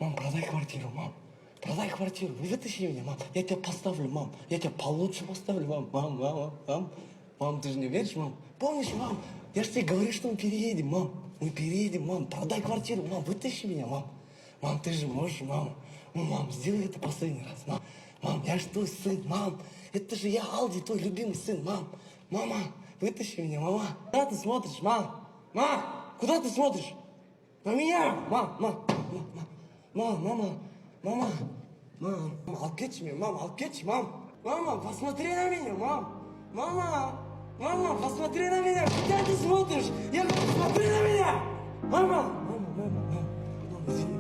Мам, продай квартиру, мам. Продай квартиру, вытащи меня, мам. Я тебя поставлю, мам. Я тебя получше поставлю, мам. Мам. Мам, ты же не веришь, мам? Помнишь, мам? Я же тебе говорю, что мы переедем, мам. Мы переедем, мам. Продай квартиру, мам. Вытащи меня, мам. Мам, ты же можешь, мам. Ну, мам, сделай это последний раз, мам. Мам, я же твой сын, мам. Это же я, Алди, твой любимый сын, мам. Мама, вытащи меня, мама. Куда ты смотришь, мам? Мам, куда ты смотришь? На меня! Мама, алып кетші мен, мам, алып кетші, мам. Мама, посмотри на меня, мам. Мама, посмотри на меня. Куда ты смотришь? Я говорю, смотри на меня. Мама, извини,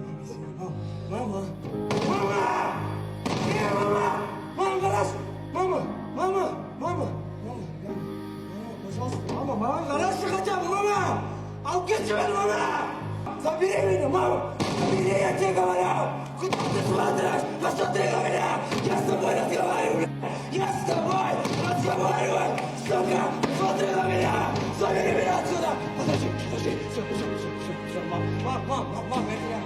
мама. Мама, гараж. Мама, пожалуйста, мама, гараж хотя бы, мама. Алып кетші мені, мама. Забери меня, мама! Забери, я тебе говорю! Куда ты смотришь? Посмотри на меня! Я с тобой разговариваю! Я с тобой разговариваю! Сука! Смотри на меня! Забери меня отсюда! Подожди! Все, мам, я тебя